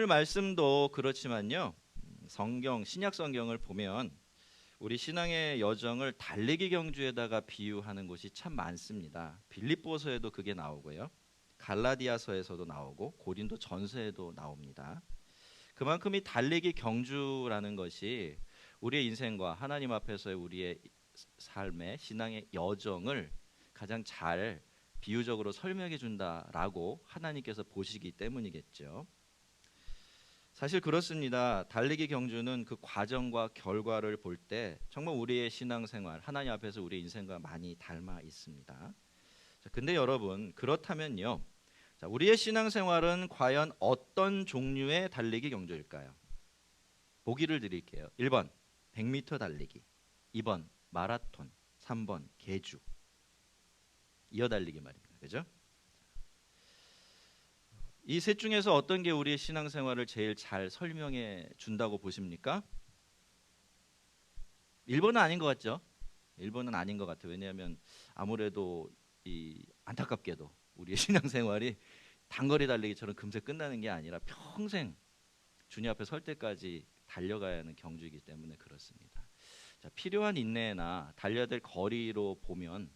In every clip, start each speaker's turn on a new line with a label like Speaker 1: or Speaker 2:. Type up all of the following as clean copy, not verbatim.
Speaker 1: 말씀도 그렇지만요. 성경, 신약 성경을 보면 우리 신앙의 여정을 달리기 경주에다가 비유하는 곳이 참 많습니다. 빌립보서에도 그게 나오고요. 갈라디아서에서도 나오고 고린도 전서에도 나옵니다. 그만큼 이 달리기 경주라는 것이 우리의 인생과 하나님 앞에서의 우리의 삶의 신앙의 여정을 가장 잘 비유적으로 설명해 준다라고 하나님께서 보시기 때문이겠죠. 사실 그렇습니다. 달리기 경주는 그 과정과 결과를 볼 때 정말 우리의 신앙생활, 하나님 앞에서 우리의 인생과 많이 닮아 있습니다. 자, 근데 여러분, 그렇다면요. 자, 우리의 신앙생활은 과연 어떤 종류의 달리기 경주일까요? 보기를 드릴게요. 1번 100m 달리기, 2번 마라톤, 3번 계주. 이어달리기 말입니다. 그죠? 이 셋 중에서 어떤 게 우리의 신앙생활을 제일 잘 설명해 준다고 보십니까? 1번은 아닌 것 같죠? 1번은 아닌 것 같아요. 왜냐하면 아무래도 이 안타깝게도 우리의 신앙생활이 단거리 달리기처럼 금세 끝나는 게 아니라 평생 주님 앞에 설 때까지 달려가야 하는 경주이기 때문에 그렇습니다. 자, 필요한 인내나 달려야 될 거리로 보면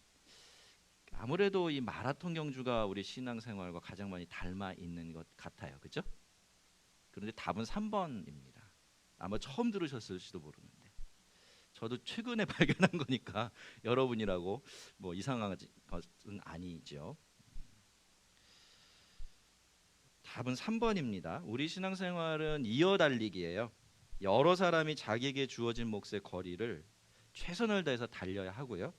Speaker 1: 아무래도 이 마라톤 경주가 우리 신앙생활과 가장 많이 닮아 있는 것 같아요. 그렇죠? 그런데 답은 3번입니다. 아마 처음 들으셨을지도 모르는데 저도 최근에 발견한 거니까 여러분이라고 뭐 이상한 것은 아니죠. 답은 3번입니다. 우리 신앙생활은 이어달리기예요. 여러 사람이 자기에게 주어진 몫의 거리를 최선을 다해서 달려야 하고요.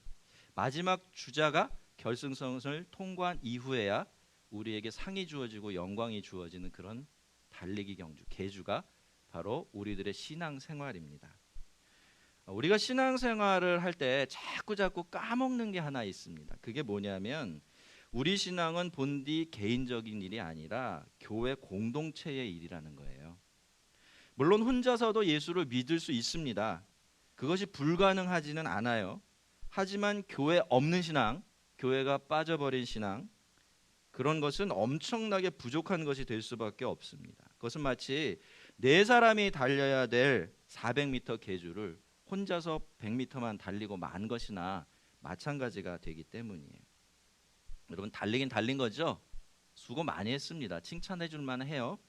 Speaker 1: 마지막 주자가 결승선을 통과한 이후에야 우리에게 상이 주어지고 영광이 주어지는 그런 달리기 경주, 계주가 바로 우리들의 신앙생활입니다. 우리가 신앙생활을 할 때 자꾸 까먹는 게 하나 있습니다. 그게 뭐냐면 우리 신앙은 본디 개인적인 일이 아니라 교회 공동체의 일이라는 거예요. 물론 혼자서도 예수를 믿을 수 있습니다. 그것이 불가능하지는 않아요. 하지만 교회 없는 신앙, 교회가 빠져버린 신앙, 그런 것은 엄청나게 부족한 것이 될 수밖에 없습니다. 그것은 마치 네 사람이 달려야 될 400m 계주를 혼자서 100m만 달리고 만 것이나 마찬가지가 되기 때문이에요. 여러분, 달리긴 달린 거죠? 수고 많이 했습니다. 칭찬해 줄 만해요.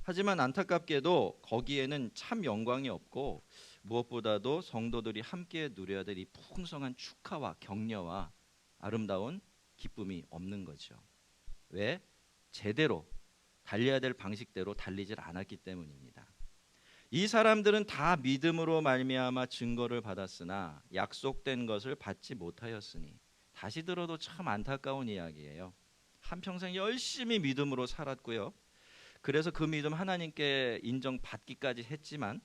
Speaker 1: 하지만 안타깝게도 거기에는 참 영광이 없고 무엇보다도 성도들이 함께 누려야 될 이 풍성한 축하와 격려와 아름다운 기쁨이 없는 거죠. 왜? 제대로 달려야 될 방식대로 달리질 않았기 때문입니다. 이 사람들은 다 믿음으로 말미암아 증거를 받았으나 약속된 것을 받지 못하였으니, 다시 들어도 참 안타까운 이야기예요. 한평생 열심히 믿음으로 살았고요. 그래서 그 믿음 하나님께 인정받기까지 했지만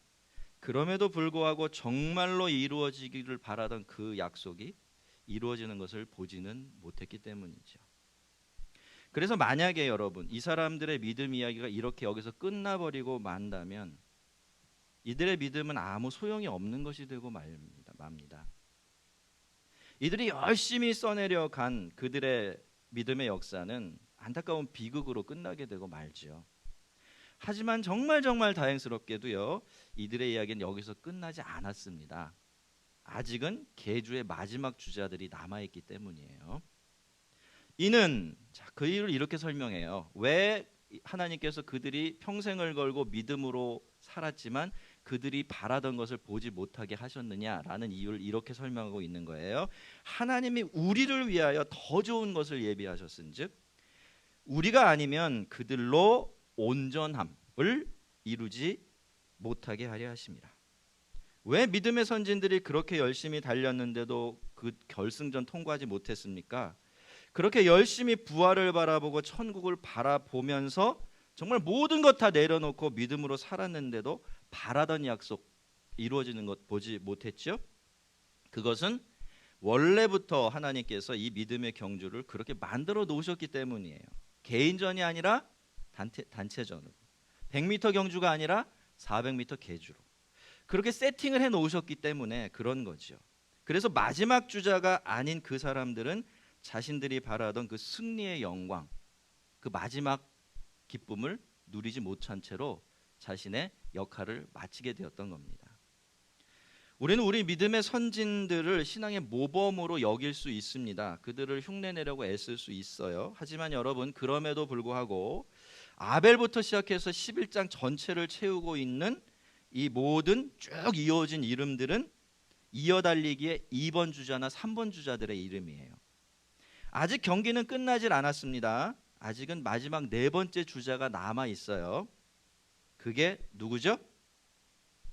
Speaker 1: 그럼에도 불구하고 정말로 이루어지기를 바라던 그 약속이 이루어지는 것을 보지는 못했기 때문이죠. 그래서 만약에 여러분, 이 사람들의 믿음 이야기가 이렇게 여기서 끝나버리고 만다면 이들의 믿음은 아무 소용이 없는 것이 되고 맙니다. 이들이 열심히 써내려 간 그들의 믿음의 역사는 안타까운 비극으로 끝나게 되고 말지요. 하지만 정말 다행스럽게도요, 이들의 이야기는 여기서 끝나지 않았습니다. 아직은 계주의 마지막 주자들이 남아있기 때문이에요. 이는 그 이유를 이렇게 설명해요. 왜 하나님께서 그들이 평생을 걸고 믿음으로 살았지만 그들이 바라던 것을 보지 못하게 하셨느냐라는 이유를 이렇게 설명하고 있는 거예요. 하나님이 우리를 위하여 더 좋은 것을 예비하셨은즉 우리가 아니면 그들로 온전함을 이루지 못하게 하려 하심이라. 왜 믿음의 선진들이 그렇게 열심히 달렸는데도 그 결승전 통과하지 못했습니까? 그렇게 열심히 부활을 바라보고 천국을 바라보면서 정말 모든 것 다 내려놓고 믿음으로 살았는데도 바라던 약속 이루어지는 것 보지 못했죠? 그것은 원래부터 하나님께서 이 믿음의 경주를 그렇게 만들어 놓으셨기 때문이에요. 개인전이 아니라 단체전으로, 100m 경주가 아니라 400m 계주로 그렇게 세팅을 해 놓으셨기 때문에 그런 거죠. 그래서 마지막 주자가 아닌 그 사람들은 자신들이 바라던 그 승리의 영광, 그 마지막 기쁨을 누리지 못한 채로 자신의 역할을 마치게 되었던 겁니다. 우리는 우리 믿음의 선진들을 신앙의 모범으로 여길 수 있습니다. 그들을 흉내내려고 애쓸 수 있어요. 하지만 여러분, 그럼에도 불구하고 아벨부터 시작해서 11장 전체를 채우고 있는 이 모든 쭉 이어진 이름들은 이어달리기의 2번 주자나 3번 주자들의 이름이에요. 아직 경기는 끝나질 않았습니다. 아직은 마지막 네 번째 주자가 남아 있어요. 그게 누구죠?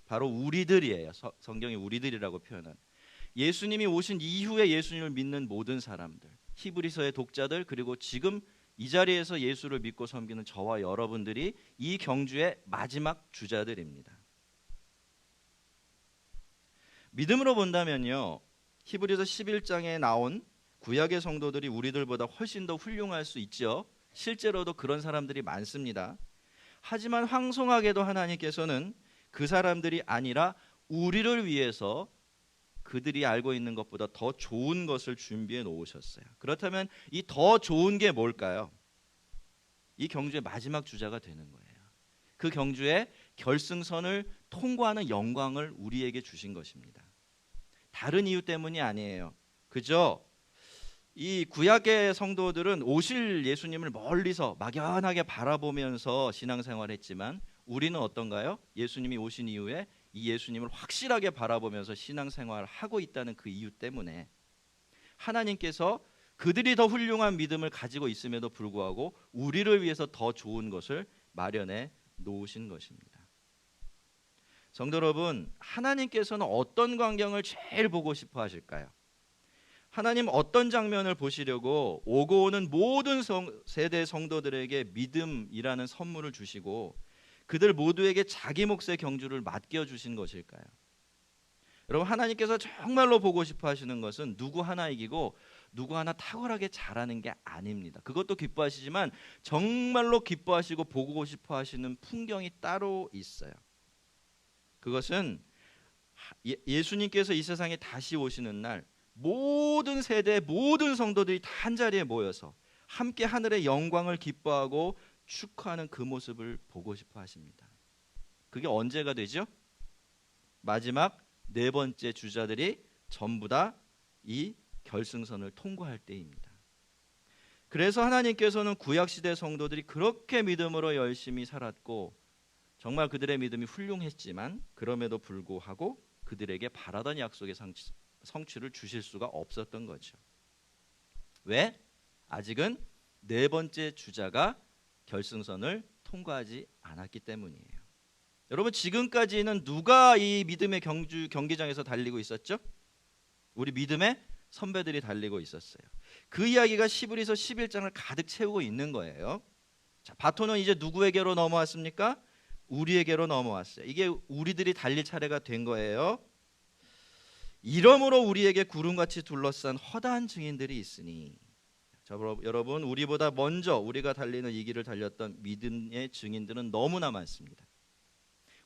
Speaker 1: 바로 우리들이에요. 성경이 우리들이라고 표현한, 예수님이 오신 이후에 예수님을 믿는 모든 사람들, 히브리서의 독자들, 그리고 지금 이 자리에서 예수를 믿고 섬기는 저와 여러분들이 이 경주의 마지막 주자들입니다. 믿음으로 본다면요, 히브리서 11장에 나온 구약의 성도들이 우리들보다 훨씬 더 훌륭할 수 있죠. 실제로도 그런 사람들이 많습니다. 하지만 황송하게도 하나님께서는 그 사람들이 아니라 우리를 위해서 그들이 알고 있는 것보다 더 좋은 것을 준비해 놓으셨어요. 그렇다면 이 더 좋은 게 뭘까요? 이 경주의 마지막 주자가 되는 거예요. 그 경주의 결승선을 통과하는 영광을 우리에게 주신 것입니다. 다른 이유 때문이 아니에요. 그저 이 구약의 성도들은 오실 예수님을 멀리서 막연하게 바라보면서 신앙생활했지만 우리는 어떤가요? 예수님이 오신 이후에 이 예수님을 확실하게 바라보면서 신앙생활을 하고 있다는 그 이유 때문에 하나님께서 그들이 더 훌륭한 믿음을 가지고 있음에도 불구하고 우리를 위해서 더 좋은 것을 마련해 놓으신 것입니다. 성도 여러분, 하나님께서는 어떤 광경을 제일 보고 싶어 하실까요? 하나님 어떤 장면을 보시려고 오고 오는 모든 세대 성도들에게 믿음이라는 선물을 주시고 그들 모두에게 자기 몫의 경주를 맡겨주신 것일까요? 여러분, 하나님께서 정말로 보고 싶어 하시는 것은 누구 하나 이기고 누구 하나 탁월하게 잘하는 게 아닙니다. 그것도 기뻐하시지만 정말로 기뻐하시고 보고 싶어 하시는 풍경이 따로 있어요. 그것은 예수님께서 이 세상에 다시 오시는 날 모든 세대 모든 성도들이 다 한자리에 모여서 함께 하늘의 영광을 기뻐하고 축하하는 그 모습을 보고 싶어 하십니다. 그게 언제가 되죠? 마지막 네 번째 주자들이 전부 다 이 결승선을 통과할 때입니다. 그래서 하나님께서는 구약시대 성도들이 그렇게 믿음으로 열심히 살았고 정말 그들의 믿음이 훌륭했지만 그럼에도 불구하고 그들에게 바라던 약속의 성취를 주실 수가 없었던 거죠. 왜? 아직은 네 번째 주자가 결승선을 통과하지 않았기 때문이에요. 여러분, 지금까지는 누가 이 믿음의 경기장에서 달리고 있었죠? 우리 믿음의 선배들이 달리고 있었어요. 그 이야기가 히브리서 11장을 가득 채우고 있는 거예요. 자, 바톤은 이제 누구에게로 넘어왔습니까? 우리에게로 넘어왔어요. 이게 우리들이 달릴 차례가 된 거예요. 이러므로 우리에게 구름같이 둘러싼 허다한 증인들이 있으니, 자, 여러분, 우리보다 먼저 우리가 달리는 이 길을 달렸던 믿음의 증인들은 너무나 많습니다.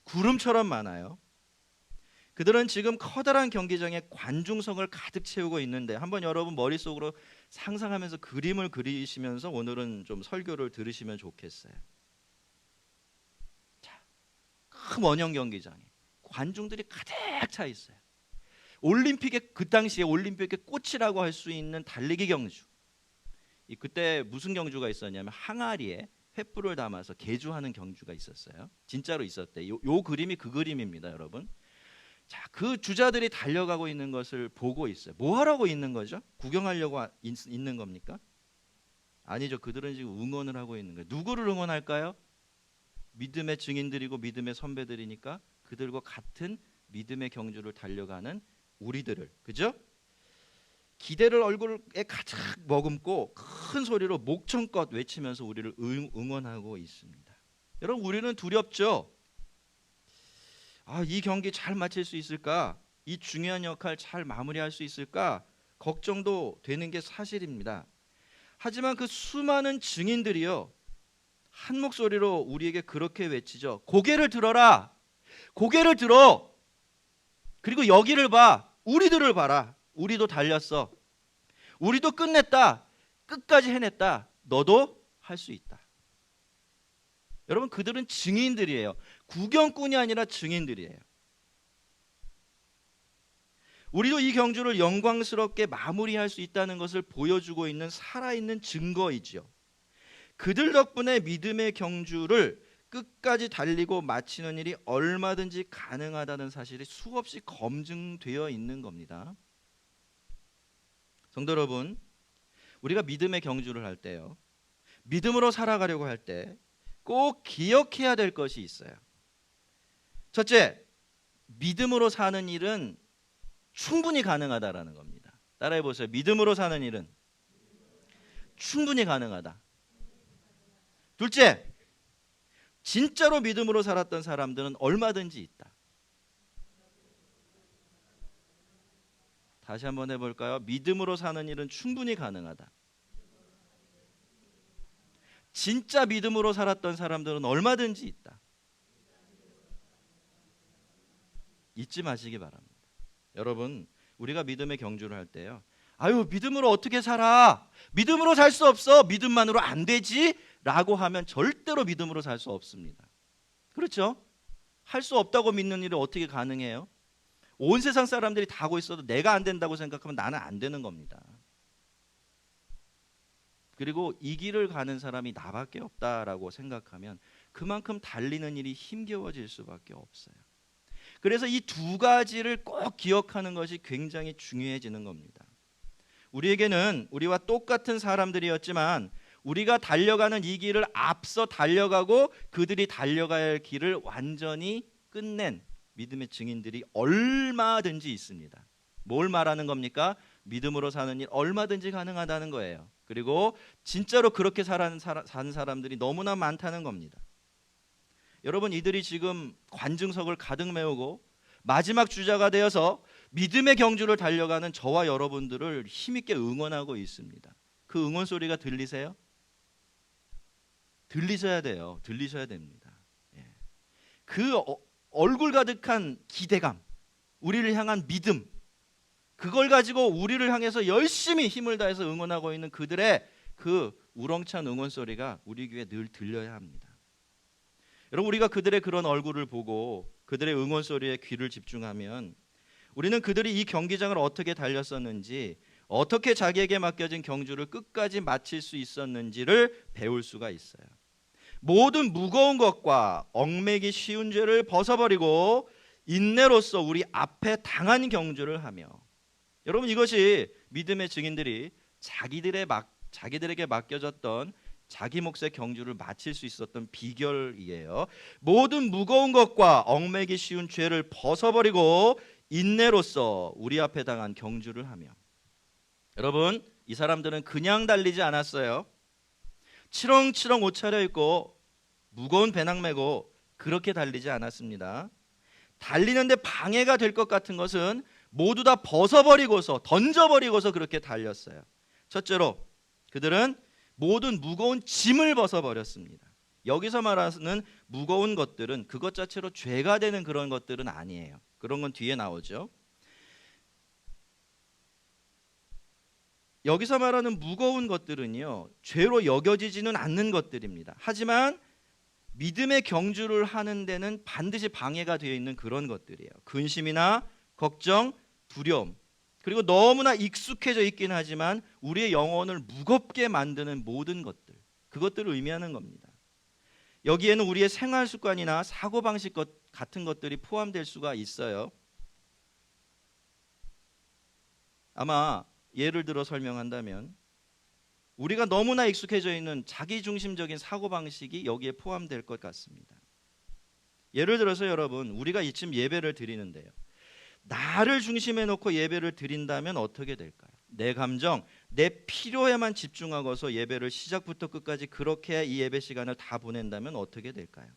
Speaker 1: 구름처럼 많아요. 그들은 지금 커다란 경기장에 관중석을 가득 채우고 있는데 한번 여러분 머릿속으로 상상하면서 그림을 그리시면서 오늘은 좀 설교를 들으시면 좋겠어요. 자, 큰 원형 경기장에 관중들이 가득 차 있어요. 올림픽의 그 당시에 올림픽의 꽃이라고 할 수 있는 달리기 경주. 그때 무슨 경주가 있었냐면 항아리에 횃불을 담아서 개주하는 경주가 있었어요. 진짜로 있었대. 요 그림이 그 그림입니다, 여러분. 자, 그 주자들이 달려가고 있는 것을 보고 있어요. 뭐 하라고 있는 거죠? 구경하려고 있는 겁니까? 아니죠. 그들은 지금 응원을 하고 있는 거예요. 누구를 응원할까요? 믿음의 증인들이고 믿음의 선배들이니까 그들과 같은 믿음의 경주를 달려가는 우리들을, 그죠? 기대를 얼굴에 가득 머금고 큰 소리로 목청껏 외치면서 우리를 응원하고 있습니다. 여러분, 우리는 두렵죠? 이 경기 잘 마칠 수 있을까? 이 중요한 역할 잘 마무리할 수 있을까? 걱정도 되는 게 사실입니다. 하지만 그 수많은 증인들이요, 한 목소리로 우리에게 그렇게 외치죠. 고개를 들어라. 고개를 들어. 그리고 여기를 봐. 우리들을 봐라. 우리도 달렸어. 우리도 끝냈다. 끝까지 해냈다. 너도 할 수 있다. 여러분, 그들은 증인들이에요. 구경꾼이 아니라 증인들이에요. 우리도 이 경주를 영광스럽게 마무리할 수 있다는 것을 보여주고 있는 살아있는 증거이죠. 그들 덕분에 믿음의 경주를 끝까지 달리고 마치는 일이 얼마든지 가능하다는 사실이 수없이 검증되어 있는 겁니다. 성도 여러분, 우리가 믿음의 경주를 할 때요, 믿음으로 살아가려고 할 때 꼭 기억해야 될 것이 있어요. 첫째, 믿음으로 사는 일은 충분히 가능하다라는 겁니다. 따라해 보세요. 믿음으로 사는 일은 충분히 가능하다. 둘째, 진짜로 믿음으로 살았던 사람들은 얼마든지 있다. 다시 한번 해볼까요? 믿음으로 사는 일은 충분히 가능하다. 진짜 믿음으로 살았던 사람들은 얼마든지 있다. 잊지 마시기 바랍니다. 여러분, 우리가 믿음의 경주를 할 때요, 아유, 믿음으로 어떻게 살아? 믿음으로 살 수 없어. 믿음만으로 안 되지? 라고 하면 절대로 믿음으로 살 수 없습니다. 그렇죠? 할 수 없다고 믿는 일이 어떻게 가능해요? 온 세상 사람들이 다 하고 있어도 내가 안 된다고 생각하면 나는 안 되는 겁니다. 그리고 이 길을 가는 사람이 나밖에 없다라고 생각하면 그만큼 달리는 일이 힘겨워질 수밖에 없어요. 그래서 이 두 가지를 꼭 기억하는 것이 굉장히 중요해지는 겁니다. 우리에게는 우리와 똑같은 사람들이었지만 우리가 달려가는 이 길을 앞서 달려가고 그들이 달려가야 할 길을 완전히 끝낸 믿음의 증인들이 얼마든지 있습니다. 뭘 말하는 겁니까? 믿음으로 사는 일 얼마든지 가능하다는 거예요. 그리고 진짜로 그렇게 사는 사람들이 너무나 많다는 겁니다. 여러분, 이들이 지금 관중석을 가득 메우고 마지막 주자가 되어서 믿음의 경주를 달려가는 저와 여러분들을 힘있게 응원하고 있습니다. 그 응원 소리가 들리세요? 들리셔야 돼요. 들리셔야 됩니다. 그 얼굴 가득한 기대감, 우리를 향한 믿음, 그걸 가지고 우리를 향해서 열심히 힘을 다해서 응원하고 있는 그들의 그 우렁찬 응원 소리가 우리 귀에 늘 들려야 합니다. 여러분, 우리가 그들의 그런 얼굴을 보고 그들의 응원 소리에 귀를 집중하면 우리는 그들이 이 경기장을 어떻게 달렸었는지, 어떻게 자기에게 맡겨진 경주를 끝까지 마칠 수 있었는지를 배울 수가 있어요. 모든 무거운 것과 얽매기 쉬운 죄를 벗어버리고 인내로써 우리 앞에 당한 경주를 하며, 여러분, 이것이 믿음의 증인들이 자기들에게 맡겨졌던 자기 몫의 경주를 마칠 수 있었던 비결이에요. 모든 무거운 것과 얽매기 쉬운 죄를 벗어버리고 인내로써 우리 앞에 당한 경주를 하며. 여러분, 이 사람들은 그냥 달리지 않았어요. 치렁치렁 옷 차려입고 무거운 배낭 메고 그렇게 달리지 않았습니다. 달리는데 방해가 될 것 같은 것은 모두 다 벗어버리고서, 던져버리고서 그렇게 달렸어요. 첫째로 그들은 모든 무거운 짐을 벗어버렸습니다. 여기서 말하는 무거운 것들은 그것 자체로 죄가 되는 그런 것들은 아니에요. 그런 건 뒤에 나오죠. 여기서 말하는 무거운 것들은요, 죄로 여겨지지는 않는 것들입니다. 하지만 믿음의 경주를 하는 데는 반드시 방해가 되어 있는 그런 것들이에요. 근심이나 걱정, 두려움, 그리고 너무나 익숙해져 있긴 하지만 우리의 영혼을 무겁게 만드는 모든 것들, 그것들을 의미하는 겁니다. 여기에는 우리의 생활 습관이나 사고방식 같은 것들이 포함될 수가 있어요. 아마 예를 들어 설명한다면 우리가 너무나 익숙해져 있는 자기중심적인 사고방식이 여기에 포함될 것 같습니다. 예를 들어서 여러분, 우리가 이쯤 예배를 드리는데요, 나를 중심에 놓고 예배를 드린다면 어떻게 될까요? 내 감정, 내 필요에만 집중하고서 예배를 시작부터 끝까지 그렇게 이 예배 시간을 다 보낸다면 어떻게 될까요?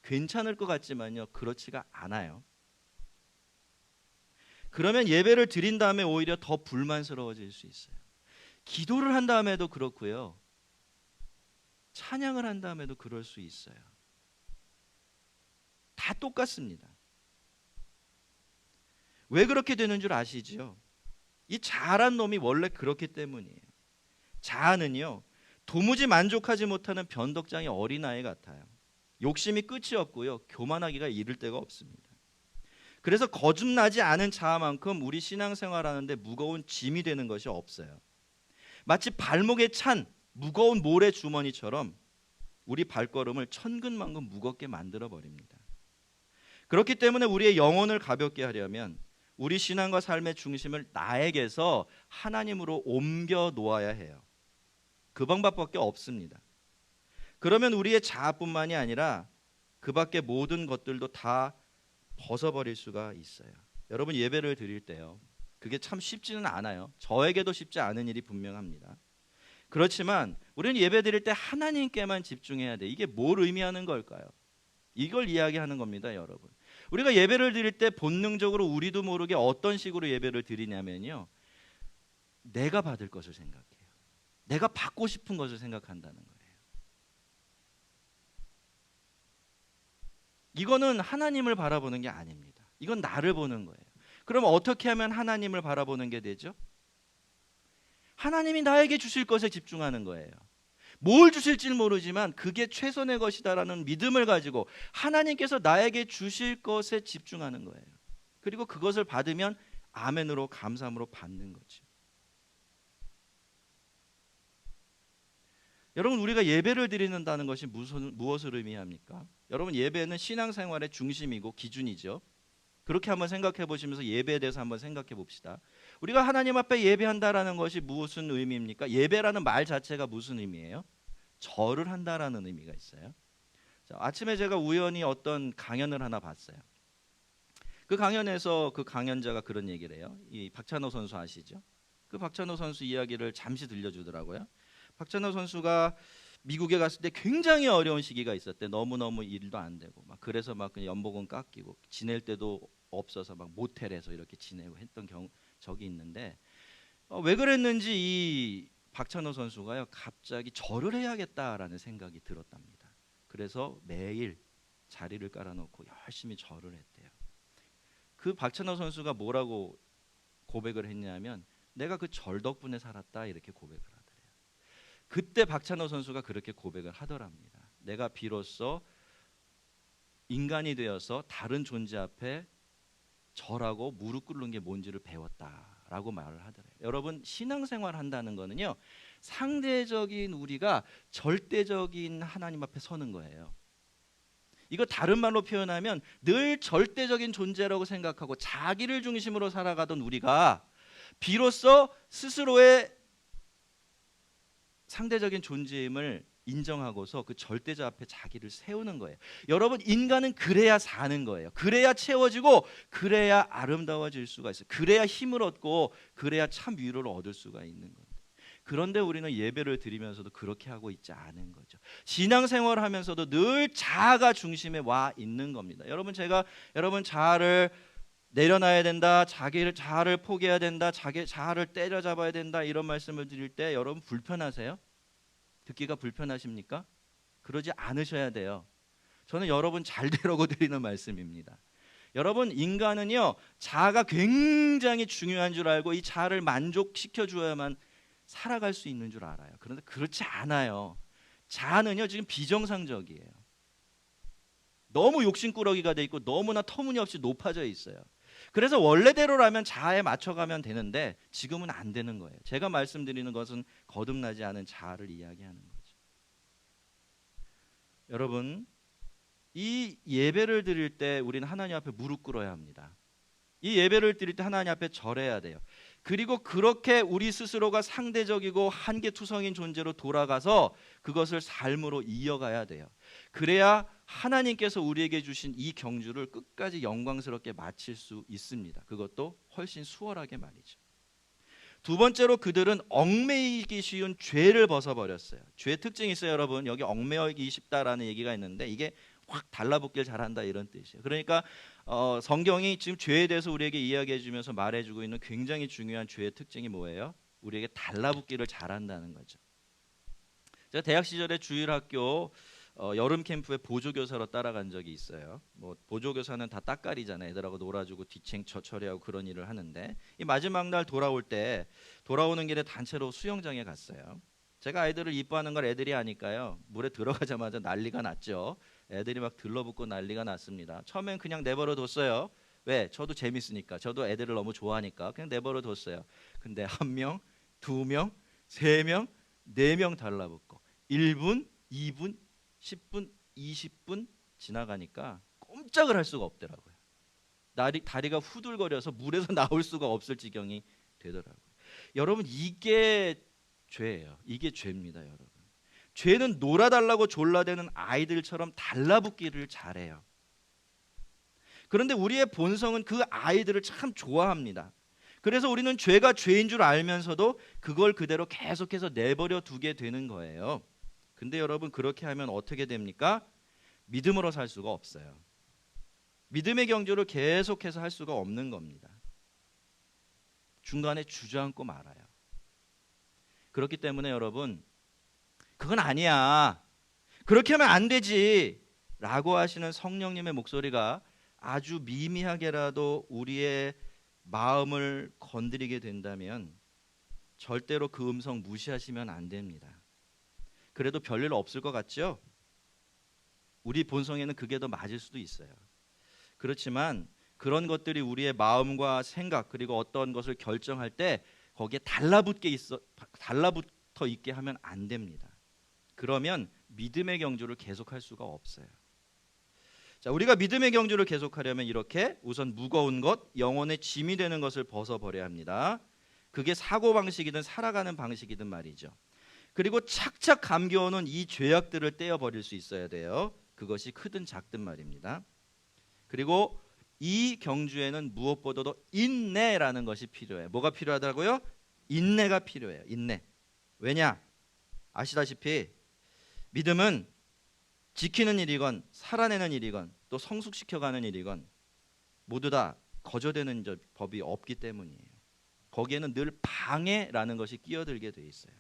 Speaker 1: 괜찮을 것 같지만요, 그렇지가 않아요. 그러면 예배를 드린 다음에 오히려 더 불만스러워질 수 있어요. 기도를 한 다음에도 그렇고요, 찬양을 한 다음에도 그럴 수 있어요. 다 똑같습니다. 왜 그렇게 되는 줄 아시죠? 이 자아란 놈이 원래 그렇기 때문이에요. 자아는요, 도무지 만족하지 못하는 변덕장의 어린아이 같아요. 욕심이 끝이 없고요. 교만하기가 이를 데가 없습니다. 그래서 거듭나지 않은 자아만큼 우리 신앙생활하는데 무거운 짐이 되는 것이 없어요. 마치 발목에 찬 무거운 모래 주머니처럼 우리 발걸음을 천근만근 무겁게 만들어 버립니다. 그렇기 때문에 우리의 영혼을 가볍게 하려면 우리 신앙과 삶의 중심을 나에게서 하나님으로 옮겨 놓아야 해요. 그 방법밖에 없습니다. 그러면 우리의 자아뿐만이 아니라 그 밖의 모든 것들도 다 벗어버릴 수가 있어요. 여러분, 예배를 드릴 때요, 그게 참 쉽지는 않아요. 저에게도 쉽지 않은 일이 분명합니다. 그렇지만 우리는 예배 드릴 때 하나님께만 집중해야 돼. 이게 뭘 의미하는 걸까요? 이걸 이야기하는 겁니다, 여러분. 우리가 예배를 드릴 때 본능적으로 우리도 모르게 어떤 식으로 예배를 드리냐면요, 내가 받을 것을 생각해요. 내가 받고 싶은 것을 생각한다는 거예요. 이거는 하나님을 바라보는 게 아닙니다. 이건 나를 보는 거예요. 그럼 어떻게 하면 하나님을 바라보는 게 되죠? 하나님이 나에게 주실 것에 집중하는 거예요. 뭘 주실지는 모르지만 그게 최선의 것이다라는 믿음을 가지고 하나님께서 나에게 주실 것에 집중하는 거예요. 그리고 그것을 받으면 아멘으로, 감사함으로 받는 거죠. 여러분, 우리가 예배를 드리는다는 것이 무엇을 의미합니까? 여러분, 예배는 신앙생활의 중심이고 기준이죠. 그렇게 한번 생각해 보시면서 예배에 대해서 한번 생각해 봅시다. 우리가 하나님 앞에 예배한다라는 것이 무슨 의미입니까? 예배라는 말 자체가 무슨 의미예요? 절을 한다라는 의미가 있어요. 자, 아침에 제가 우연히 어떤 강연을 하나 봤어요. 그 강연에서 그 강연자가 그런 얘기를 해요. 이 박찬호 선수 아시죠? 그 박찬호 선수 이야기를 잠시 들려주더라고요. 박찬호 선수가 미국에 갔을 때 굉장히 어려운 시기가 있었대. 너무너무 일도 안 되고 막, 그래서 막 그냥 연봉은 깎이고 지낼 때도 없어서 막 모텔에서 이렇게 지내고 했던 적이 있는데, 왜 그랬는지 이 박찬호 선수가요, 갑자기 절을 해야겠다라는 생각이 들었답니다. 그래서 매일 자리를 깔아놓고 열심히 절을 했대요. 그 박찬호 선수가 뭐라고 고백을 했냐면, 내가 그 절 덕분에 살았다, 이렇게 고백을 하더래요. 그때 박찬호 선수가 그렇게 고백을 하더랍니다. 내가 비로소 인간이 되어서 다른 존재 앞에 절하고 무릎 꿇는 게 뭔지를 배웠다라고 말을 하더래요. 여러분, 신앙생활 한다는 거는요, 상대적인 우리가 절대적인 하나님 앞에 서는 거예요. 이거 다른 말로 표현하면 늘 절대적인 존재라고 생각하고 자기를 중심으로 살아가던 우리가 비로소 스스로의 상대적인 존재임을 인정하고서 그 절대자 앞에 자기를 세우는 거예요. 여러분, 인간은 그래야 사는 거예요. 그래야 채워지고 그래야 아름다워질 수가 있어요. 그래야 힘을 얻고 그래야 참 위로를 얻을 수가 있는 거예요. 그런데 우리는 예배를 드리면서도 그렇게 하고 있지 않은 거죠. 신앙생활을 하면서도 늘 자아가 중심에 와 있는 겁니다. 여러분, 제가 여러분 자아를 내려놔야 된다, 자아를 포기해야 된다, 자기 자아를 때려잡아야 된다, 이런 말씀을 드릴 때 여러분 불편하세요? 듣기가 불편하십니까? 그러지 않으셔야 돼요. 저는 여러분 잘 되라고 드리는 말씀입니다. 여러분, 인간은요, 자아가 굉장히 중요한 줄 알고 이 자아를 만족시켜 주어야만 살아갈 수 있는 줄 알아요. 그런데 그렇지 않아요. 자아는요, 지금 비정상적이에요. 너무 욕심꾸러기가 돼 있고 너무나 터무니없이 높아져 있어요. 그래서 원래대로라면 자아에 맞춰가면 되는데 지금은 안 되는 거예요. 제가 말씀드리는 것은 거듭나지 않은 자아를 이야기하는 거죠. 여러분, 이 예배를 드릴 때 우리는 하나님 앞에 무릎 꿇어야 합니다. 이 예배를 드릴 때 하나님 앞에 절해야 돼요. 그리고 그렇게 우리 스스로가 상대적이고 한계투성인 존재로 돌아가서 그것을 삶으로 이어가야 돼요. 그래야 하나님께서 우리에게 주신 이 경주를 끝까지 영광스럽게 마칠 수 있습니다. 그것도 훨씬 수월하게 말이죠. 두 번째로 그들은 얽매이기 쉬운 죄를 벗어버렸어요. 죄 특징이 있어요, 여러분. 여기 얽매이기 쉽다라는 얘기가 있는데 이게 확 달라붙길 잘한다, 이런 뜻이에요. 그러니까 성경이 지금 죄에 대해서 우리에게 이야기해 주면서 말해주고 있는 굉장히 중요한 죄의 특징이 뭐예요? 우리에게 달라붙기를 잘한다는 거죠. 제가 대학 시절에 주일학교 여름 캠프에 보조교사로 따라간 적이 있어요. 뭐 보조교사는 다 따까리잖아요. 애들하고 놀아주고 뒤챙 처리하고 그런 일을 하는데, 이 마지막 날 돌아오는 길에 단체로 수영장에 갔어요. 제가 아이들을 이뻐하는 걸 애들이 아니까요, 물에 들어가자마자 난리가 났죠. 애들이 막 들러붙고 난리가 났습니다. 처음엔 그냥 내버려 뒀어요. 왜? 저도 재밌으니까. 저도 애들을 너무 좋아하니까 그냥 내버려 뒀어요. 근데 한 명, 두 명, 세 명, 네 명 달라붙고 1분, 2분, 10분, 20분 지나가니까 꼼짝을 할 수가 없더라고요. 다리가 후들거려서 물에서 나올 수가 없을 지경이 되더라고요. 여러분, 이게 죄예요. 이게 죄입니다, 여러분. 죄는 놀아달라고 졸라대는 아이들처럼 달라붙기를 잘해요. 그런데 우리의 본성은 그 아이들을 참 좋아합니다. 그래서 우리는 죄가 죄인 줄 알면서도 그걸 그대로 계속해서 내버려 두게 되는 거예요. 근데 여러분, 그렇게 하면 어떻게 됩니까? 믿음으로 살 수가 없어요. 믿음의 경주를 계속해서 할 수가 없는 겁니다. 중간에 주저앉고 말아요. 그렇기 때문에 여러분, 그건 아니야, 그렇게 하면 안 되지 라고 하시는 성령님의 목소리가 아주 미미하게라도 우리의 마음을 건드리게 된다면 절대로 그 음성 무시하시면 안 됩니다. 그래도 별일 없을 것 같죠? 우리 본성에는 그게 더 맞을 수도 있어요. 그렇지만 그런 것들이 우리의 마음과 생각 그리고 어떤 것을 결정할 때 거기에 달라붙어 있게 하면 안 됩니다. 그러면 믿음의 경주를 계속할 수가 없어요. 자, 우리가 믿음의 경주를 계속하려면 이렇게 우선 무거운 것, 영혼의 짐이 되는 것을 벗어버려야 합니다. 그게 사고방식이든 살아가는 방식이든 말이죠. 그리고 착착 감겨오는 이 죄악들을 떼어버릴 수 있어야 돼요. 그것이 크든 작든 말입니다. 그리고 이 경주에는 무엇보다도 인내라는 것이 필요해요. 뭐가 필요하다고요? 인내가 필요해요. 인내. 왜냐? 아시다시피 믿음은 지키는 일이건 살아내는 일이건 또 성숙시켜가는 일이건 모두 다 거저되는 법이 없기 때문이에요. 거기에는 늘 방해라는 것이 끼어들게 돼 있어요.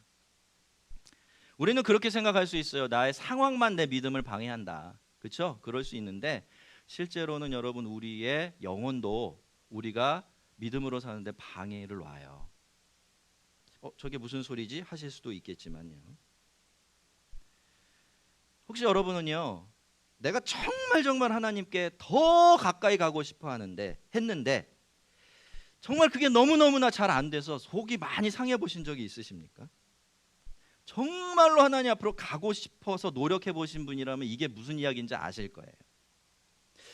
Speaker 1: 우리는 그렇게 생각할 수 있어요. 나의 상황만 내 믿음을 방해한다. 그렇죠? 그럴 수 있는데 실제로는 여러분, 우리의 영혼도 우리가 믿음으로 사는데 방해를 놔요. 저게 무슨 소리지? 하실 수도 있겠지만요. 혹시 여러분은요, 내가 정말 하나님께 더 가까이 가고 싶어 했는데 정말 그게 너무너무나 잘 안 돼서 속이 많이 상해 보신 적이 있으십니까? 정말로 하나님 앞으로 가고 싶어서 노력해 보신 분이라면 이게 무슨 이야기인지 아실 거예요.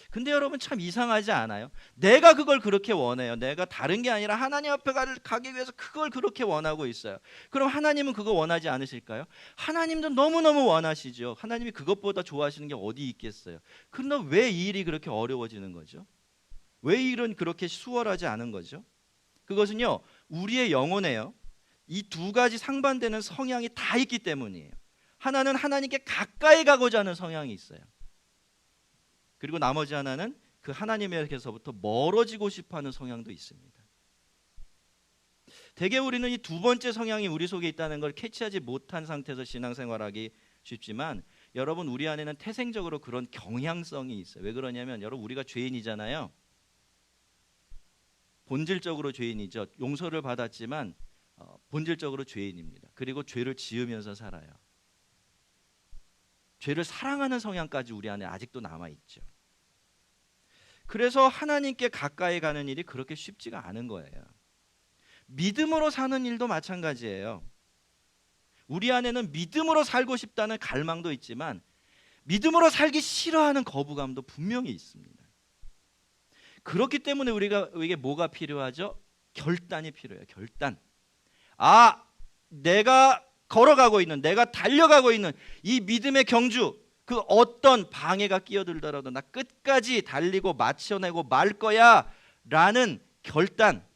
Speaker 1: 근데 여러분, 참 이상하지 않아요? 내가 그걸 그렇게 원해요. 내가 다른 게 아니라 하나님 앞에 가기 위해서 그걸 그렇게 원하고 있어요. 그럼 하나님은 그거 원하지 않으실까요? 하나님도 너무너무 원하시죠. 하나님이 그것보다 좋아하시는 게 어디 있겠어요? 그런데 왜 이 일이 그렇게 어려워지는 거죠? 왜 이 일은 그렇게 수월하지 않은 거죠? 그것은요, 우리의 영혼에요, 이 두 가지 상반되는 성향이 다 있기 때문이에요. 하나는 하나님께 가까이 가고자 하는 성향이 있어요. 그리고 나머지 하나는 그 하나님에게서부터 멀어지고 싶어하는 성향도 있습니다. 대개 우리는 이 두 번째 성향이 우리 속에 있다는 걸 캐치하지 못한 상태에서 신앙생활하기 쉽지만 여러분, 우리 안에는 태생적으로 그런 경향성이 있어요. 왜 그러냐면 여러분, 우리가 죄인이잖아요. 본질적으로 죄인이죠. 용서를 받았지만 본질적으로 죄인입니다. 그리고 죄를 지으면서 살아요. 죄를 사랑하는 성향까지 우리 안에 아직도 남아있죠. 그래서 하나님께 가까이 가는 일이 그렇게 쉽지가 않은 거예요. 믿음으로 사는 일도 마찬가지예요. 우리 안에는 믿음으로 살고 싶다는 갈망도 있지만 믿음으로 살기 싫어하는 거부감도 분명히 있습니다. 그렇기 때문에 우리에게 뭐가 필요하죠? 결단이 필요해요. 결단. 내가 걸어가고 있는, 내가 달려가고 있는 이 믿음의 경주, 그 어떤 방해가 끼어들더라도 나 끝까지 달리고 마쳐내고 말 거야 라는 결단,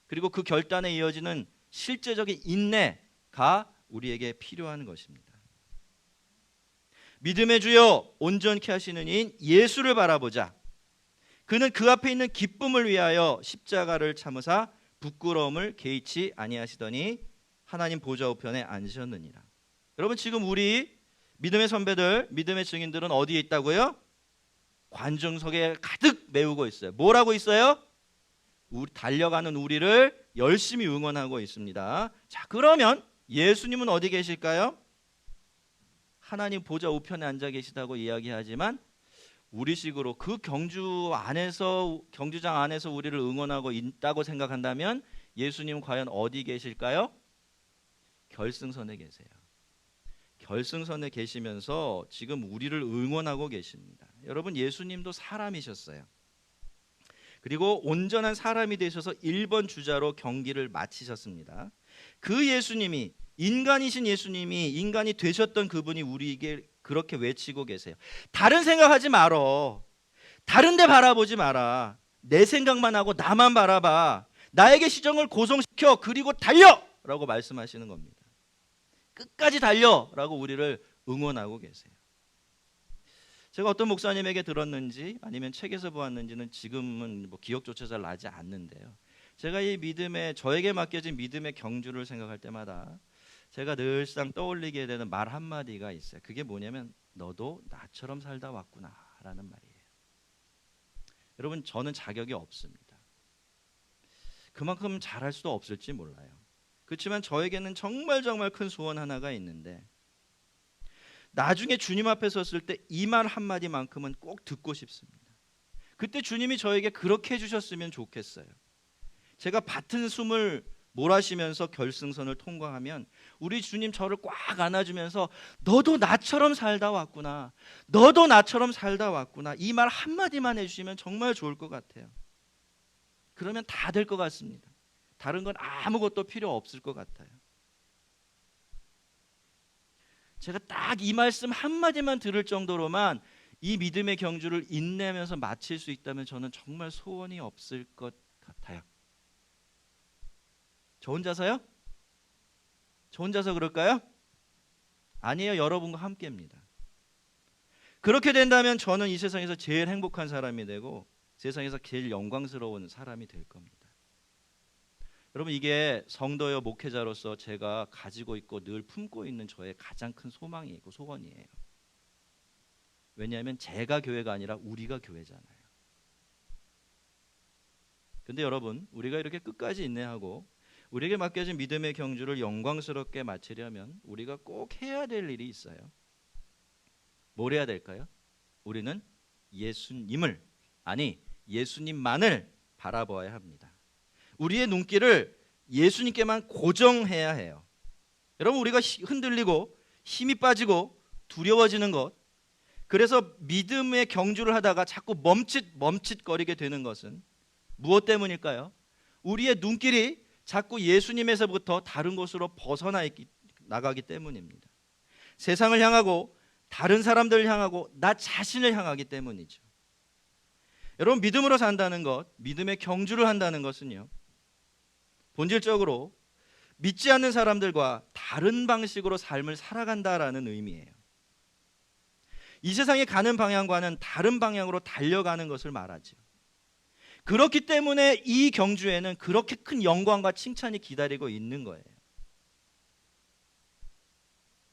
Speaker 1: 그리고 그 결단에 이어지는 실제적인 인내가 우리에게 필요한 것입니다. 믿음의 주여 온전케 하시는 이인 예수를 바라보자. 그는 그 앞에 있는 기쁨을 위하여 십자가를 참으사 부끄러움을 개의치 아니하시더니 하나님 보좌 우편에 앉으셨느니라. 여러분, 지금 우리 믿음의 선배들, 믿음의 증인들은 어디에 있다고요? 관중석에 가득 메우고 있어요. 뭘 하고 있어요? 달려가는 우리를 열심히 응원하고 있습니다. 자, 그러면 예수님은 어디 계실까요? 하나님 보좌 우편에 앉아 계시다고 이야기하지만 우리식으로 그 경주장 안에서 우리를 응원하고 있다고 생각한다면 예수님 과연 어디 계실까요? 결승선에 계세요. 결승선에 계시면서 지금 우리를 응원하고 계십니다. 여러분, 예수님도 사람이셨어요. 그리고 온전한 사람이 되셔서 1번 주자로 경기를 마치셨습니다. 그 예수님이, 인간이신 예수님이, 인간이 되셨던 그분이 우리에게 그렇게 외치고 계세요. 다른 생각하지 말어. 다른 데 바라보지 마라. 내 생각만 하고 나만 바라봐. 나에게 시정을 고정시켜. 그리고 달려! 라고 말씀하시는 겁니다. 끝까지 달려! 라고 우리를 응원하고 계세요. 제가 어떤 목사님에게 들었는지 아니면 책에서 보았는지는 지금은 기억조차 잘 나지 않는데요. 제가 이 저에게 맡겨진 믿음의 경주를 생각할 때마다 제가 늘상 떠올리게 되는 말 한마디가 있어요. 그게 뭐냐면 너도 나처럼 살다 왔구나 라는 말이에요. 여러분, 저는 자격이 없습니다. 그만큼 잘할 수도 없을지 몰라요. 그렇지만 저에게는 정말 큰 소원 하나가 있는데 나중에 주님 앞에 섰을 때 이 말 한마디만큼은 꼭 듣고 싶습니다. 그때 주님이 저에게 그렇게 해주셨으면 좋겠어요. 제가 밭은 숨을 몰아쉬면서 결승선을 통과하면 우리 주님 저를 꽉 안아주면서 너도 나처럼 살다 왔구나, 너도 나처럼 살다 왔구나, 이 말 한마디만 해주시면 정말 좋을 것 같아요. 그러면 다 될 것 같습니다. 다른 건 아무것도 필요 없을 것 같아요. 제가 딱 이 말씀 한마디만 들을 정도로만 이 믿음의 경주를 인내하면서 마칠 수 있다면 저는 정말 소원이 없을 것 같아요. 저 혼자서요? 저 혼자서 그럴까요? 아니에요. 여러분과 함께입니다. 그렇게 된다면 저는 이 세상에서 제일 행복한 사람이 되고 세상에서 제일 영광스러운 사람이 될 겁니다. 여러분, 이게 성도여 목회자로서 제가 가지고 있고 늘 품고 있는 저의 가장 큰 소망이고 소원이에요. 왜냐하면 제가 교회가 아니라 우리가 교회잖아요. 근데 여러분, 우리가 이렇게 끝까지 인내하고 우리에게 맡겨진 믿음의 경주를 영광스럽게 마치려면 우리가 꼭 해야 될 일이 있어요. 뭘 해야 될까요? 우리는 예수님만을 바라보아야 합니다. 우리의 눈길을 예수님께만 고정해야 해요. 여러분, 우리가 흔들리고 힘이 빠지고 두려워지는 것, 그래서 믿음의 경주를 하다가 자꾸 멈칫거리게 되는 것은 무엇 때문일까요? 우리의 눈길이 자꾸 예수님에서부터 다른 곳으로 나가기 때문입니다. 세상을 향하고 다른 사람들을 향하고 나 자신을 향하기 때문이죠. 여러분, 믿음으로 산다는 것, 믿음의 경주를 한다는 것은요, 본질적으로 믿지 않는 사람들과 다른 방식으로 삶을 살아간다라는 의미예요. 이 세상에 가는 방향과는 다른 방향으로 달려가는 것을 말하죠. 그렇기 때문에 이 경주에는 그렇게 큰 영광과 칭찬이 기다리고 있는 거예요.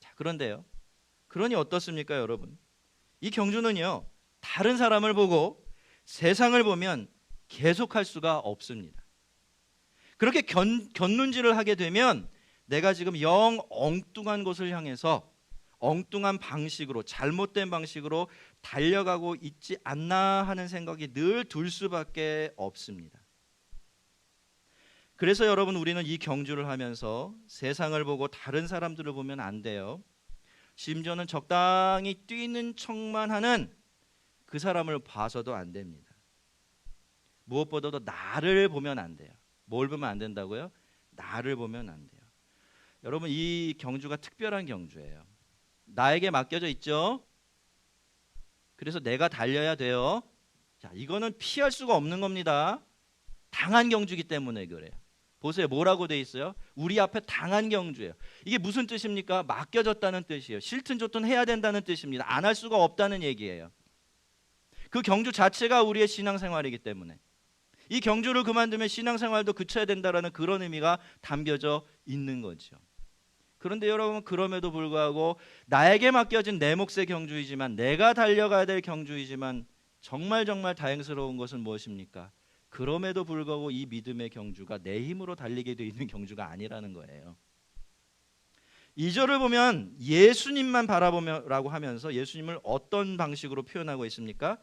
Speaker 1: 자, 그런데요, 그러니 어떻습니까, 여러분? 이 경주는요, 다른 사람을 보고 세상을 보면 계속할 수가 없습니다. 그렇게 곁눈질을 하게 되면 내가 지금 영 엉뚱한 곳을 향해서 엉뚱한 방식으로, 잘못된 방식으로 달려가고 있지 않나 하는 생각이 늘 들 수밖에 없습니다. 그래서 여러분, 우리는 이 경주를 하면서 세상을 보고 다른 사람들을 보면 안 돼요. 심지어는 적당히 뛰는 척만 하는 그 사람을 봐서도 안 됩니다. 무엇보다도 나를 보면 안 돼요. 뭘 보면 안 된다고요? 나를 보면 안 돼요. 여러분, 이 경주가 특별한 경주예요. 나에게 맡겨져 있죠. 그래서 내가 달려야 돼요. 자, 이거는 피할 수가 없는 겁니다. 당한 경주이기 때문에 그래요. 보세요, 뭐라고 돼 있어요? 우리 앞에 당한 경주예요. 이게 무슨 뜻입니까? 맡겨졌다는 뜻이에요. 싫든 좋든 해야 된다는 뜻입니다. 안 할 수가 없다는 얘기예요. 그 경주 자체가 우리의 신앙생활이기 때문에 이 경주를 그만두면 신앙생활도 그쳐야 된다라는 그런 의미가 담겨져 있는 거죠. 그런데 여러분, 그럼에도 불구하고 나에게 맡겨진 내 몫의 경주이지만, 내가 달려가야 될 경주이지만 정말 다행스러운 것은 무엇입니까? 그럼에도 불구하고 이 믿음의 경주가 내 힘으로 달리게 돼 있는 경주가 아니라는 거예요. 2절을 보면 예수님만 바라보라고 하면서 예수님을 어떤 방식으로 표현하고 있습니까?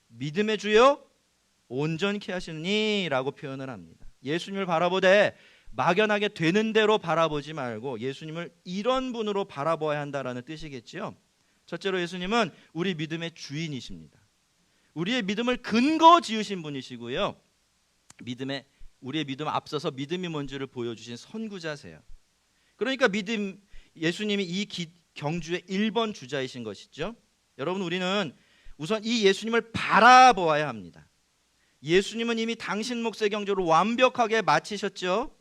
Speaker 1: 믿음의 주여 온전케 하시니 라고 표현을 합니다. 예수님을 바라보되 막연하게 되는 대로 바라보지 말고 예수님을 이런 분으로 바라봐야 한다라는 뜻이겠죠. 첫째로 예수님은 우리 믿음의 주인이십니다. 우리의 믿음을 근거 지으신 분이시고요. 우리의 믿음 앞서서 믿음이 뭔지를 보여주신 선구자세요. 그러니까 예수님이 이 경주의 1번 주자이신 것이죠. 여러분, 우리는 우선 이 예수님을 바라보아야 합니다. 예수님은 이미 당신 몫의 경주를 완벽하게 마치셨죠.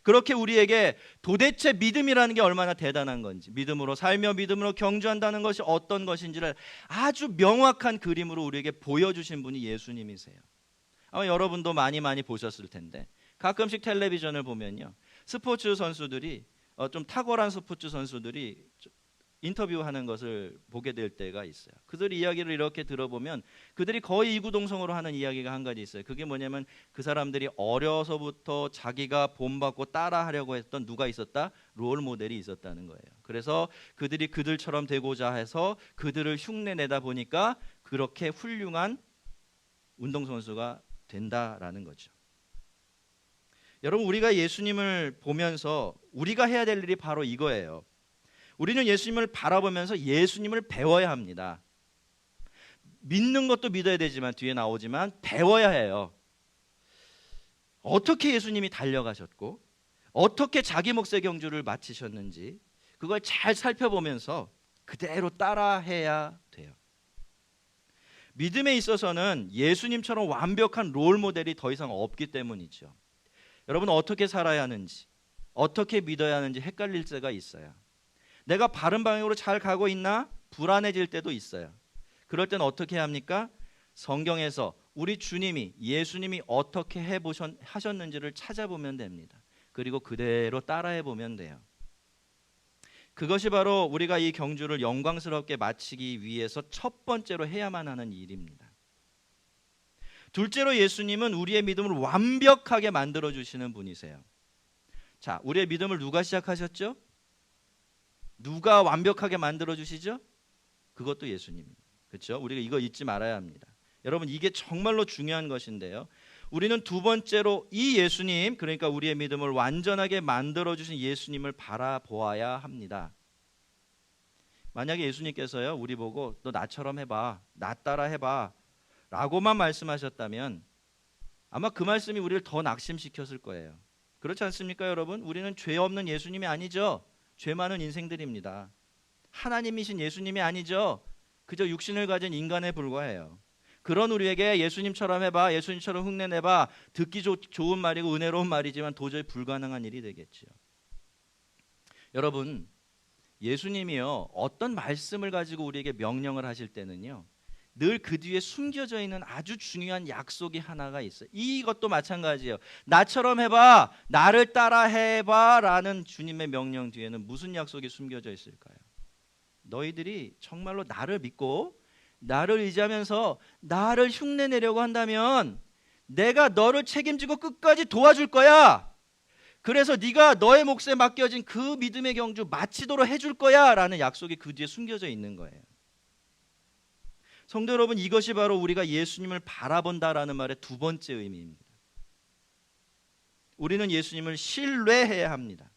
Speaker 1: 그렇게 우리에게 도대체 믿음이라는 게 얼마나 대단한 건지, 믿음으로 살며 믿음으로 경주한다는 것이 어떤 것인지를 아주 명확한 그림으로 우리에게 보여주신 분이 예수님이세요. 아마 여러분도 많이 보셨을 텐데 가끔씩 텔레비전을 보면요, 스포츠 선수들이 좀 탁월한 스포츠 선수들이 인터뷰하는 것을 보게 될 때가 있어요. 그들의 이야기를 이렇게 들어보면 그들이 거의 이구동성으로 하는 이야기가 한 가지 있어요. 그게 뭐냐면 그 사람들이 어려서부터 자기가 본받고 따라하려고 했던 누가 있었다? 롤 모델이 있었다는 거예요. 그래서 그들이 그들처럼 되고자 해서 그들을 흉내내다 보니까 그렇게 훌륭한 운동선수가 된다라는 거죠. 여러분, 우리가 예수님을 보면서 우리가 해야 될 일이 바로 이거예요. 우리는 예수님을 바라보면서 예수님을 배워야 합니다. 믿는 것도 믿어야 되지만 뒤에 나오지만 배워야 해요. 어떻게 예수님이 달려가셨고 어떻게 자기 몫의 경주를 마치셨는지 그걸 잘 살펴보면서 그대로 따라해야 돼요. 믿음에 있어서는 예수님처럼 완벽한 롤 모델이 더 이상 없기 때문이죠. 여러분, 어떻게 살아야 하는지, 어떻게 믿어야 하는지 헷갈릴 때가 있어요. 내가 바른 방향으로 잘 가고 있나? 불안해질 때도 있어요. 그럴 때는 어떻게 합니까? 성경에서 우리 주님이, 예수님이 어떻게 하셨는지를 찾아보면 됩니다. 그리고 그대로 따라해 보면 돼요. 그것이 바로 우리가 이 경주를 영광스럽게 마치기 위해서 첫 번째로 해야만 하는 일입니다. 둘째로 예수님은 우리의 믿음을 완벽하게 만들어 주시는 분이세요. 자, 우리의 믿음을 누가 시작하셨죠? 누가 완벽하게 만들어 주시죠? 그것도 예수님입니다. 그렇죠? 우리가 이거 잊지 말아야 합니다. 여러분, 이게 정말로 중요한 것인데요. 우리는 두 번째로 이 예수님, 그러니까 우리의 믿음을 완전하게 만들어 주신 예수님을 바라보아야 합니다. 만약에 예수님께서요, 우리 보고 너 나처럼 해봐, 나 따라 해봐 라고만 말씀하셨다면 아마 그 말씀이 우리를 더 낙심시켰을 거예요. 그렇지 않습니까, 여러분? 우리는 죄 없는 예수님이 아니죠. 죄 많은 인생들입니다. 하나님이신 예수님이 아니죠. 그저 육신을 가진 인간에 불과해요. 그런 우리에게 예수님처럼 해봐, 예수님처럼 흉내내봐, 듣기 좋은 말이고 은혜로운 말이지만 도저히 불가능한 일이 되겠죠. 여러분, 예수님이요, 어떤 말씀을 가지고 우리에게 명령을 하실 때는요, 늘 그 뒤에 숨겨져 있는 아주 중요한 약속이 하나가 있어요. 이것도 마찬가지예요. 나처럼 해봐, 나를 따라 해봐 라는 주님의 명령 뒤에는 무슨 약속이 숨겨져 있을까요? 너희들이 정말로 나를 믿고 나를 의지하면서 나를 흉내내려고 한다면 내가 너를 책임지고 끝까지 도와줄 거야. 그래서 네가 너의 몫에 맡겨진 그 믿음의 경주 마치도록 해줄 거야 라는 약속이 그 뒤에 숨겨져 있는 거예요. 성도 여러분, 이것이 바로 우리가 예수님을 바라본다라는 말의 두 번째 의미입니다. 우리는 예수님을 신뢰해야 합니다.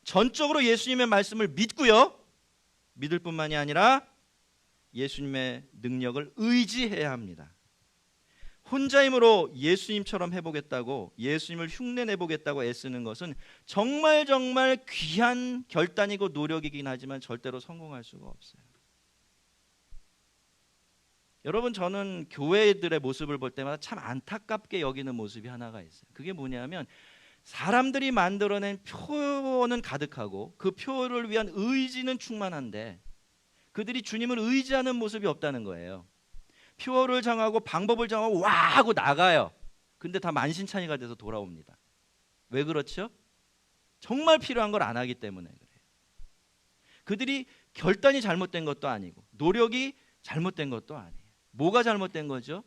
Speaker 1: 전적으로 예수님의 말씀을 믿고요, 믿을 뿐만이 아니라 예수님의 능력을 의지해야 합니다. 혼자 힘으로 예수님처럼 해보겠다고, 예수님을 흉내내보겠다고 애쓰는 것은 정말 귀한 결단이고 노력이긴 하지만 절대로 성공할 수가 없어요. 여러분, 저는 교회들의 모습을 볼 때마다 참 안타깝게 여기는 모습이 하나가 있어요. 그게 뭐냐면 사람들이 만들어낸 표는 가득하고 그 표를 위한 의지는 충만한데 그들이 주님을 의지하는 모습이 없다는 거예요. 표를 정하고 방법을 정하고 와 하고 나가요. 근데 다 만신창이가 돼서 돌아옵니다. 왜 그렇죠? 정말 필요한 걸 안 하기 때문에 그래요. 그들이 결단이 잘못된 것도 아니고 노력이 잘못된 것도 아니에요. 뭐가 잘못된 거죠?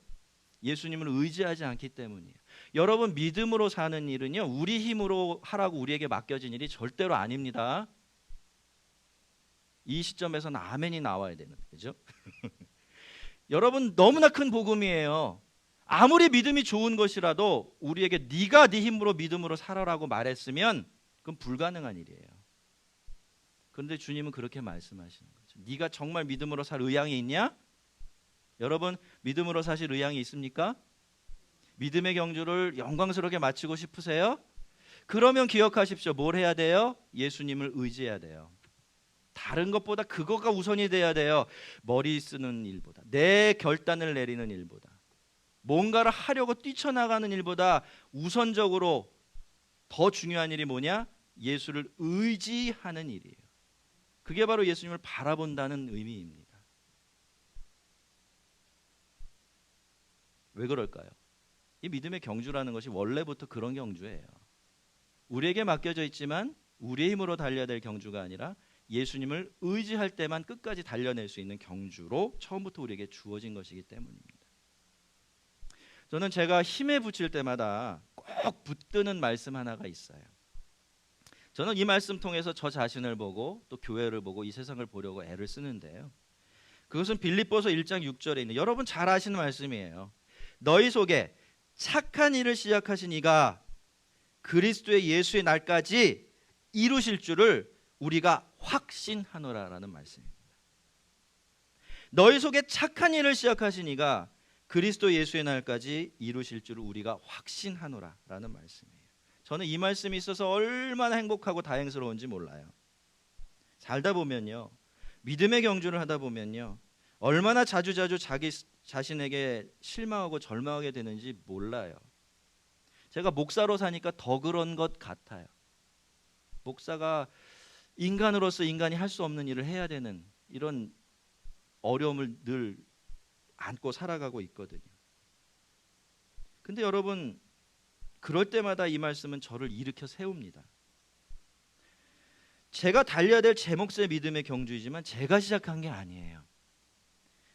Speaker 1: 예수님을 의지하지 않기 때문이에요. 여러분, 믿음으로 사는 일은요, 우리 힘으로 하라고 우리에게 맡겨진 일이 절대로 아닙니다. 이 시점에서는 아멘이 나와야 되는 거죠. 여러분, 너무나 큰 복음이에요. 아무리 믿음이 좋은 것이라도 우리에게 네가 네 힘으로 믿음으로 살아라고 말했으면 그건 불가능한 일이에요. 그런데 주님은 그렇게 말씀하시는 거죠. 네가 정말 믿음으로 살 의향이 있냐? 여러분, 믿음으로 사실 의향이 있습니까? 믿음의 경주를 영광스럽게 마치고 싶으세요? 그러면 기억하십시오. 뭘 해야 돼요? 예수님을 의지해야 돼요. 다른 것보다 그거가 우선이 돼야 돼요. 머리 쓰는 일보다, 내 결단을 내리는 일보다, 뭔가를 하려고 뛰쳐나가는 일보다 우선적으로 더 중요한 일이 뭐냐? 예수를 의지하는 일이에요. 그게 바로 예수님을 바라본다는 의미입니다. 왜 그럴까요? 이 믿음의 경주라는 것이 원래부터 그런 경주예요. 우리에게 맡겨져 있지만 우리의 힘으로 달려야 될 경주가 아니라 예수님을 의지할 때만 끝까지 달려낼 수 있는 경주로 처음부터 우리에게 주어진 것이기 때문입니다. 저는 제가 힘에 부칠 때마다 꼭 붙드는 말씀 하나가 있어요. 저는 이 말씀 통해서 저 자신을 보고 또 교회를 보고 이 세상을 보려고 애를 쓰는데요. 그것은 빌립보서 1장 6절에 있는, 여러분 잘 아시는 말씀이에요. 너희 속에 착한 일을 시작하신 이가 그리스도의 예수의 날까지 이루실 줄을 우리가 확신하노라라는 말씀입니다. 너희 속에 착한 일을 시작하신 이가 그리스도 예수의 날까지 이루실 줄을 우리가 확신하노라라는 말씀이에요. 저는 이 말씀이 있어서 얼마나 행복하고 다행스러운지 몰라요. 살다 보면요, 믿음의 경주를 하다 보면요, 얼마나 자주자주 자기 자신에게 실망하고 절망하게 되는지 몰라요. 제가 목사로 사니까 더 그런 것 같아요. 목사가 인간으로서 인간이 할 수 없는 일을 해야 되는 이런 어려움을 늘 안고 살아가고 있거든요. 근데 여러분, 그럴 때마다 이 말씀은 저를 일으켜 세웁니다. 제가 달려야 될 제 몫의 믿음의 경주이지만 제가 시작한 게 아니에요.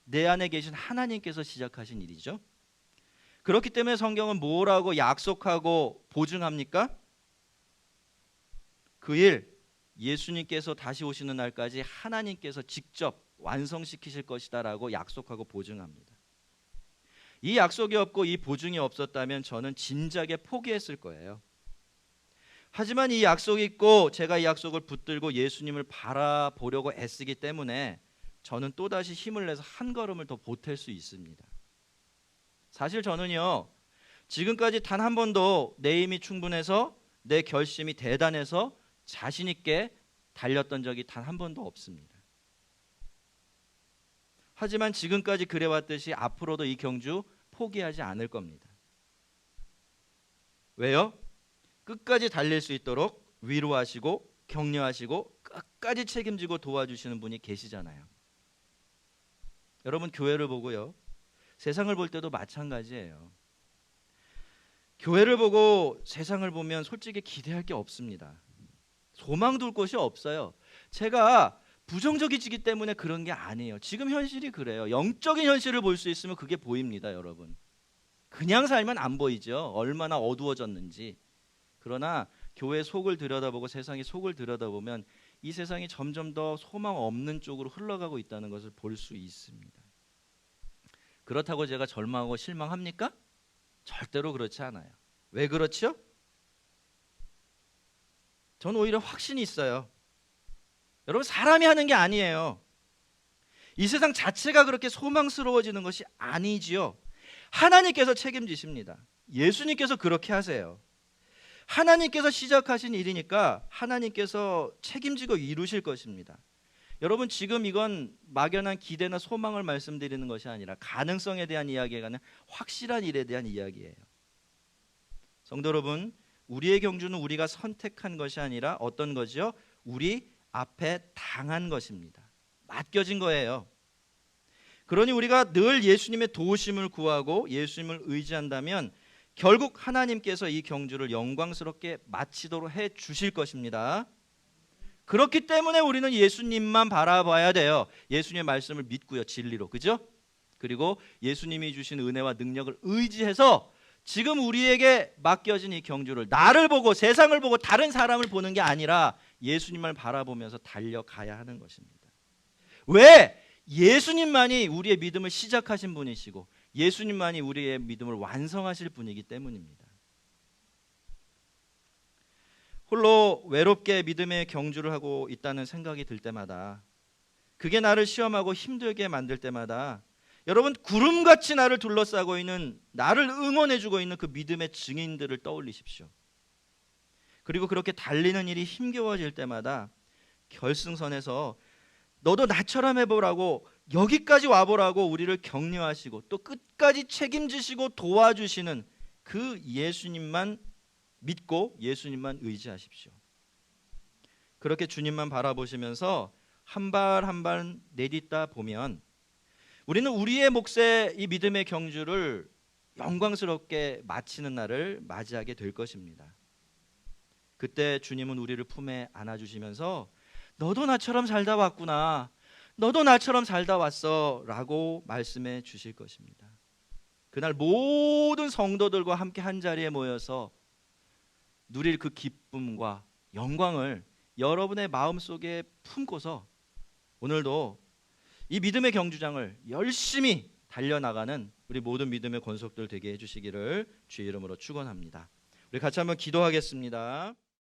Speaker 1: 내 안에 계신 하나님께서 시작하신 일이죠. 그렇기 때문에 성경은 뭐라고 약속하고 보증합니까? 그 일, 예수님께서 다시 오시는 날까지 하나님께서 직접 완성시키실 것이다 라고 약속하고 보증합니다. 이 약속이 없고 이 보증이 없었다면 저는 진작에 포기했을 거예요. 하지만 이 약속이 있고 제가 이 약속을 붙들고 예수님을 바라보려고 애쓰기 때문에 저는 또다시 힘을 내서 한 걸음을 더 보탤 수 있습니다. 사실 저는요, 지금까지 단 한 번도 내 힘이 충분해서 내 결심이 대단해서 자신 있게 달렸던 적이 단 한 번도 없습니다. 하지만 지금까지 그래왔듯이 앞으로도 이 경주 포기하지 않을 겁니다. 왜요? 끝까지 달릴 수 있도록 위로하시고 격려하시고 끝까지 책임지고 도와주시는 분이 계시잖아요. 여러분, 교회를 보고요, 세상을 볼 때도 마찬가지예요. 교회를 보고 세상을 보면 솔직히 기대할 게 없습니다. 소망 둘 곳이 없어요. 제가 부정적이기 때문에 그런 게 아니에요. 지금 현실이 그래요. 영적인 현실을 볼 수 있으면 그게 보입니다, 여러분. 그냥 살면 안 보이죠. 얼마나 어두워졌는지. 그러나 교회 속을 들여다보고 세상의 속을 들여다보면 이 세상이 점점 더 소망 없는 쪽으로 흘러가고 있다는 것을 볼 수 있습니다. 그렇다고 제가 절망하고 실망합니까? 절대로 그렇지 않아요. 왜 그렇죠? 저는 오히려 확신이 있어요. 여러분, 사람이 하는 게 아니에요. 이 세상 자체가 그렇게 소망스러워지는 것이 아니지요. 하나님께서 책임지십니다. 예수님께서 그렇게 하세요. 하나님께서 시작하신 일이니까 하나님께서 책임지고 이루실 것입니다. 여러분, 지금 이건 막연한 기대나 소망을 말씀드리는 것이 아니라 가능성에 대한 이야기가 아니라 확실한 일에 대한 이야기예요. 성도 여러분, 우리의 경주는 우리가 선택한 것이 아니라 어떤 거죠? 우리 앞에 당한 것입니다. 맡겨진 거예요. 그러니 우리가 늘 예수님의 도우심을 구하고 예수님을 의지한다면 결국 하나님께서 이 경주를 영광스럽게 마치도록 해 주실 것입니다. 그렇기 때문에 우리는 예수님만 바라봐야 돼요. 예수님의 말씀을 믿고요, 진리로, 그죠? 그리고 예수님이 주신 은혜와 능력을 의지해서 지금 우리에게 맡겨진 이 경주를 나를 보고 세상을 보고 다른 사람을 보는 게 아니라 예수님을 바라보면서 달려가야 하는 것입니다. 왜? 예수님만이 우리의 믿음을 시작하신 분이시고 예수님만이 우리의 믿음을 완성하실 분이기 때문입니다. 홀로 외롭게 믿음의 경주를 하고 있다는 생각이 들 때마다, 그게 나를 시험하고 힘들게 만들 때마다 여러분, 구름같이 나를 둘러싸고 있는, 나를 응원해주고 있는 그 믿음의 증인들을 떠올리십시오. 그리고 그렇게 달리는 일이 힘겨워질 때마다 결승선에서 너도 나처럼 해보라고, 여기까지 와보라고 우리를 격려하시고 또 끝까지 책임지시고 도와주시는 그 예수님만 믿고 예수님만 의지하십시오. 그렇게 주님만 바라보시면서 한 발 한 발 내딛다 보면 우리는 우리의 몫의 이 믿음의 경주를 영광스럽게 마치는 날을 맞이하게 될 것입니다. 그때 주님은 우리를 품에 안아주시면서 너도 나처럼 살다 왔구나, 너도 나처럼 살다 왔어 라고 말씀해 주실 것입니다. 그날 모든 성도들과 함께 한 자리에 모여서 누릴 그 기쁨과 영광을 여러분의 마음속에 품고서 오늘도 이 믿음의 경주장을 열심히 달려나가는 우리 모든 믿음의 권속들 되게 해주시기를 주의 이름으로 축원합니다. 우리 같이 한번 기도하겠습니다.